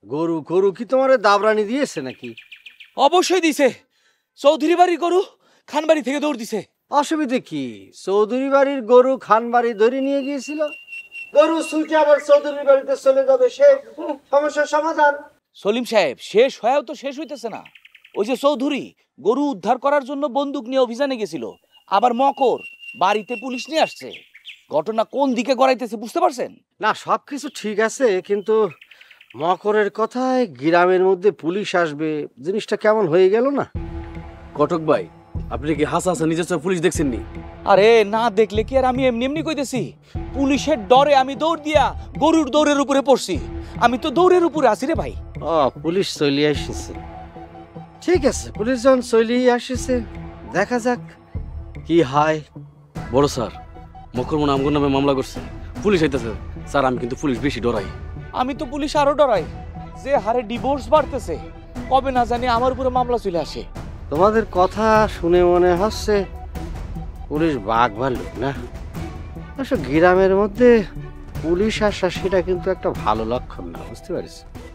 গরু গরু কি তোমার দাবরানি দিয়েছে নাকি? অবশ্যই দিছে। চৌধুরী বাড়ির গরু খানবাড়ি থেকে দৌড় দিছে। অসুবিধে কি? চৌধুরী বাড়ির গরু খান বাড়ি ধরে নিয়ে গিয়েছিল, গরু ছুটে আবার চৌধুরী বাড়িতে চলে যাবে, সে সমস্যার সমাধান। সলিম সাহেব, শেষ হয়েও তো শেষ হইতেছে না। ওই যে চৌধুরী গরু উদ্ধার করার জন্য বন্দুক নিয়ে অভিযানে গেছিল, আবার মকর বাড়িতে পুলিশ নিয়ে আসছে। ঘটনা কোন দিকে গড়াইতেছে বুঝতে পারছেন? না, সবকিছু ঠিক আছে, কিন্তু মকরের কথায় গ্রামের মধ্যে পুলিশ আসবে, জিনিসটা কেমন হয়ে গেল না? ঘটক ভাই, আপনি কি হাসা হাসা নিজের চোখে পুলিশ দেখছেননি? আরে না দেখলে কি আর আমি এমনি এমনি কইতেছি? পুলিশের ডরে আমি দৌড় দিয়া গরুর দৌড়ের উপরে পড়ছি। আমি তো দৌড়ের উপরে আছি রে ভাই। ও, পুলিশ চলে আসছে। ঠিক আছে, পুলিশ যখন চলে আসছে, দেখা যাক কি হয়। বড় স্যার, মকর মনে আমগর নামে মামলা করছে, পুলিশ আইতেছে। স্যার, আমি কিন্তু পুলিশ বেশি ডরাই। আমি তো পুলিশ আরো ডরাই। যে হারে ডিভোর্স বাড়তেছে, কবে না জানি আমার উপরে মামলা চলে আসে। তোমাদের কথা শুনে মনে হচ্ছে পুলিশ বাঘ ভাল্লুক না। অবশ্য গ্রামের মধ্যে পুলিশ আসা সেটা কিন্তু একটা ভালো লক্ষণ না, বুঝতে পারিস?